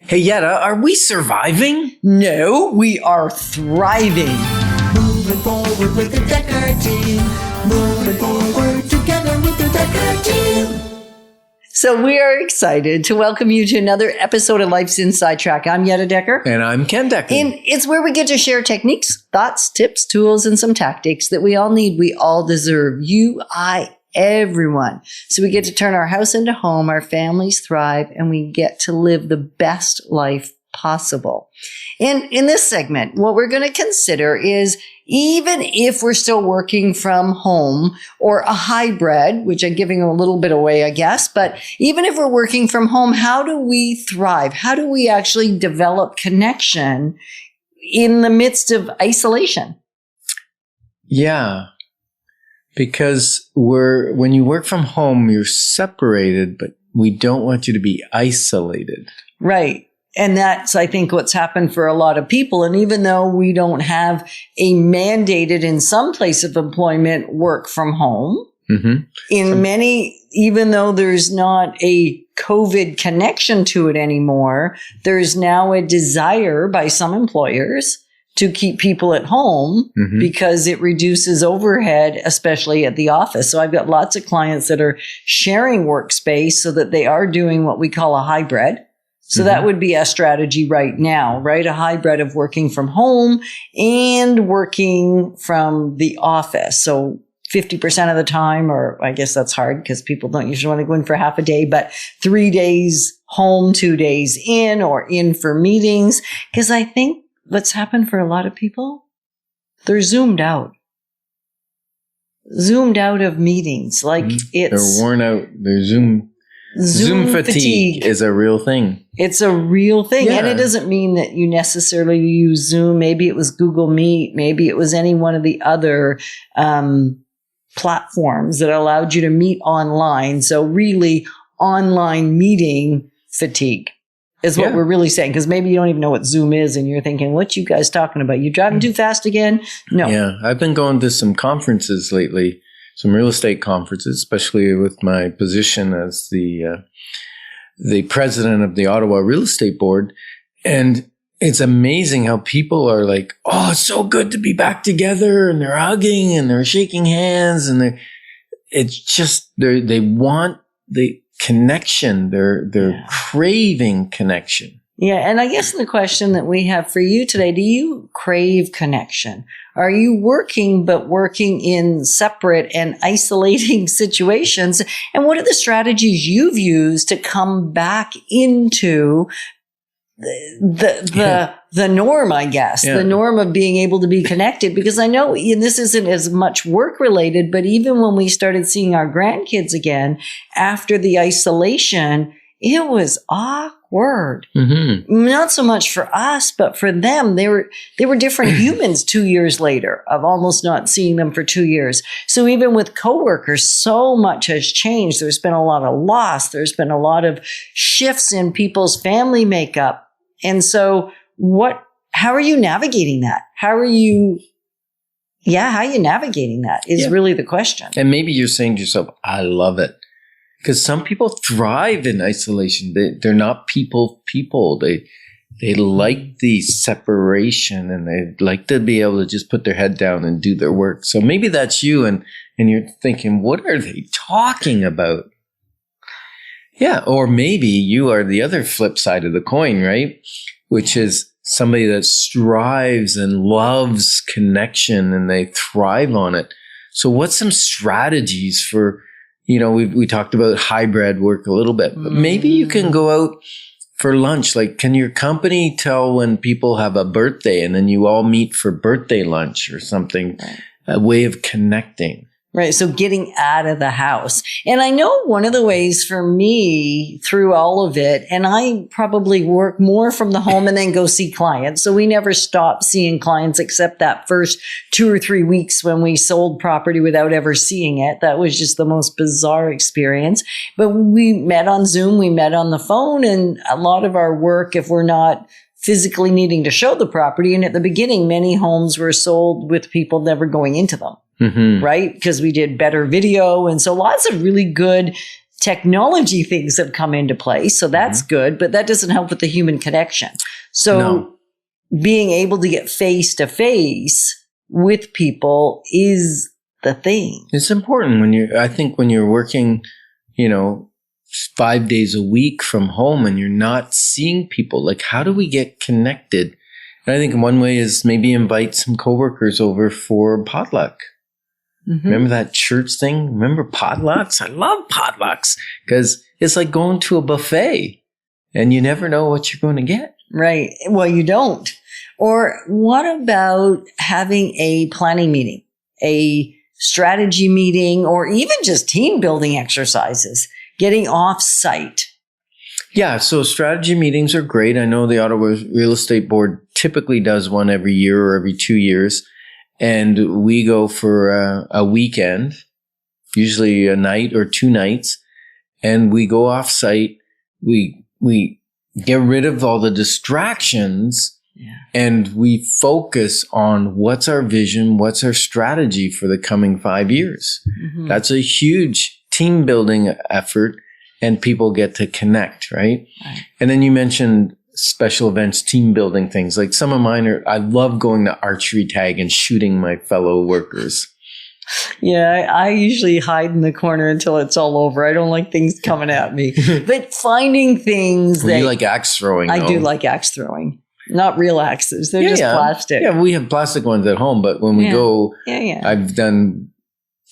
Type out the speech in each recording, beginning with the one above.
Hey, Yetta, are we surviving? No, we are thriving. Moving forward with the Dekker Team. Moving forward together with the Dekker Team. So we are excited to welcome you to another episode of Life's Inside Track. I'm Yetta Dekker. And I'm Ken Dekker. And it's where we get to share techniques, thoughts, tips, tools, and some tactics that we all need, we all deserve. You, I, everyone. So we get to turn our house into home, our families thrive, and we get to live the best life possible. And in this segment, what we're going to consider is even if we're still working from home or a hybrid, which I'm giving a little bit away, I guess, but even if we're working from home, how do we thrive? How do we actually develop connection in the midst of isolation? Yeah, because when you work from home, you're separated, but we don't want you to be isolated. Right. And that's, I think, what's happened for a lot of people. And even though we don't have a mandated in some place of employment work from home, many, even though there's not a COVID connection to it anymore, there's now a desire by some employers to keep people at home because it reduces overhead, especially at the office. So I've got lots of clients that are sharing workspace so that they are doing what we call a hybrid. So that would be a strategy right now, right? A hybrid of working from home and working from the office. So 50% of the time, or I guess that's hard because people don't usually want to go in for half a day, but 3 days home, 2 days in, or in for meetings. Because I think what's happened for a lot of people, they're zoomed out of meetings. Like they're worn out. They're Zoom fatigue is a real thing. It's a real thing. Yeah. And it doesn't mean that you necessarily use Zoom. Maybe it was Google Meet. Maybe it was any one of the other platforms that allowed you to meet online. So really online meeting fatigue is what we're really saying. Because maybe you don't even know what Zoom is and you're thinking, what you guys talking about? You driving too fast again? No. Yeah, I've been going to some conferences lately. Some real estate conferences, especially with my position as the president of the Ottawa Real Estate Board. And it's amazing how people are like, oh, it's so good to be back together. And they're hugging and they're shaking hands. And they want the connection. They're craving connection. Yeah. And I guess the question that we have for you today, do you crave connection? Are you working, but working in separate and isolating situations? And what are the strategies you've used to come back into the norm, I guess, the norm of being able to be connected? Because I know this isn't as much work related, but even when we started seeing our grandkids again after the isolation, it was awkward. Not so much for us, but for them. They were different humans 2 years later of almost not seeing them for 2 years. So even with coworkers, so much has changed. There's been a lot of loss. There's been a lot of shifts in people's family makeup. And so how are you navigating that? How are you navigating that is really the question. And maybe you're saying to yourself, I love it. Because some people thrive in isolation. They're not people. They like the separation and they like to be able to just put their head down and do their work. So maybe that's you and you're thinking, what are they talking about? Yeah. Or maybe you are the other flip side of the coin, right? Which is somebody that strives and loves connection and they thrive on it. So what's some strategies for, we talked about hybrid work a little bit, but maybe you can go out for lunch. Like, can your company tell when people have a birthday and then you all meet for birthday lunch or something, a way of connecting? Right. So getting out of the house. And I know one of the ways for me through all of it, and I probably work more from the home and then go see clients. So we never stopped seeing clients except that first 2 or 3 weeks when we sold property without ever seeing it. That was just the most bizarre experience. But we met on Zoom, we met on the phone, and a lot of our work, if we're not physically needing to show the property. And at the beginning, many homes were sold with people never going into them. Right? Because we did better video. And so lots of really good technology things have come into play. So that's good, but that doesn't help with the human connection. So being able to get face to face with people is the thing. It's important I think when you're working, 5 days a week from home and you're not seeing people, like how do we get connected? And I think one way is maybe invite some coworkers over for potluck. Remember that church thing? Remember potlucks? I love potlucks because it's like going to a buffet and you never know what you're going to get. Right. Well, you don't. Or what about having a planning meeting, a strategy meeting, or even just team building exercises, getting off site? Yeah. So strategy meetings are great. I know the Ottawa Real Estate Board typically does one every year or every 2 years. And we go for a weekend, usually a night or 2 nights, and we go off site. We get rid of all the distractions and we focus on what's our vision, what's our strategy for the coming 5 years. That's a huge team building effort and people get to connect, right? And then you mentioned special events, team building things. Like some of mine I love going to archery tag and shooting my fellow workers. Yeah, I usually hide in the corner until it's all over. I don't like things coming at me. But finding things that... You like axe throwing, I do like axe throwing. Not real axes. They're just plastic. Yeah, we have plastic ones at home, but when we go... I've done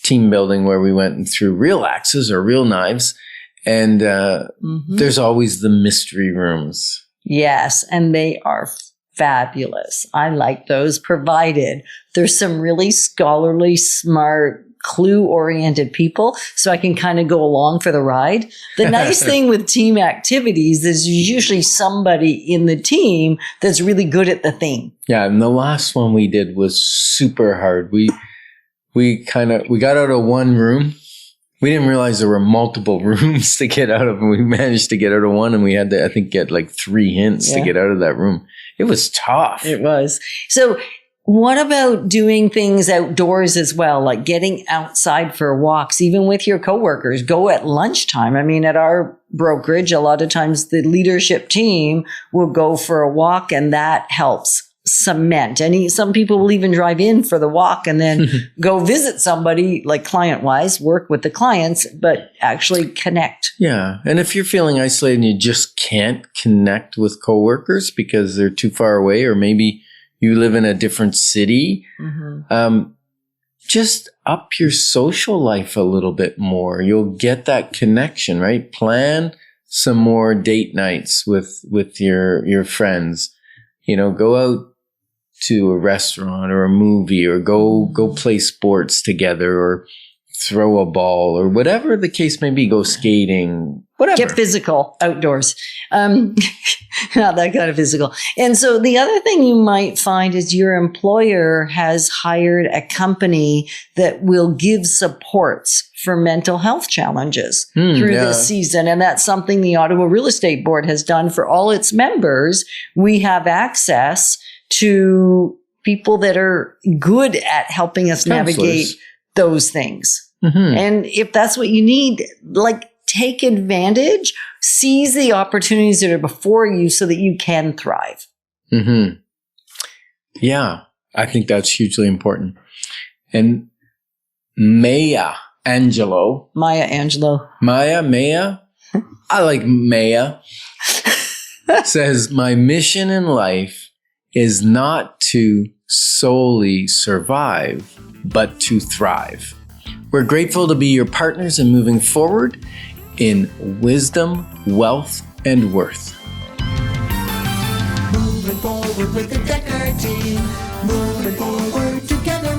team building where we went and threw real axes or real knives. And there's always the mystery rooms. Yes, and they are fabulous. I like those, provided there's some really scholarly, smart, clue-oriented people, so I can kind of go along for the ride. The nice thing with team activities is usually somebody in the team that's really good at the thing. Yeah, and the last one we did was super hard. We got out of one room. We didn't realize there were multiple rooms to get out of, and we managed to get out of one, and we had to, I think, get like 3 hints to get out of that room. It was tough. It was. So what about doing things outdoors as well, like getting outside for walks, even with your coworkers? Go at lunchtime. I mean, at our brokerage, a lot of times the leadership team will go for a walk, and that helps cement. And some people will even drive in for the walk and then go visit somebody, like client-wise, work with the clients, but actually connect. Yeah. And if you're feeling isolated and you just can't connect with coworkers because they're too far away, or maybe you live in a different city, just up your social life a little bit more. You'll get that connection, right? Plan some more date nights with your friends. Go out to a restaurant or a movie, or go play sports together, or throw a ball, or whatever the case may be. Go skating, whatever. Get physical outdoors. Not that kind of physical. And so the other thing you might find is your employer has hired a company that will give supports for mental health challenges through this season. And that's something the Ottawa Real Estate Board has done for all its members. We have access to people that are good at helping us navigate those things. And if that's what you need, like, take advantage, seize the opportunities that are before you so that you can thrive. Yeah, I think that's hugely important. And Maya Angelou. I like Maya. Says, my mission in life is not to solely survive, but to thrive. We're grateful to be your partners in moving forward in wisdom, wealth, and worth. Moving forward with the Dekker Team. Moving forward together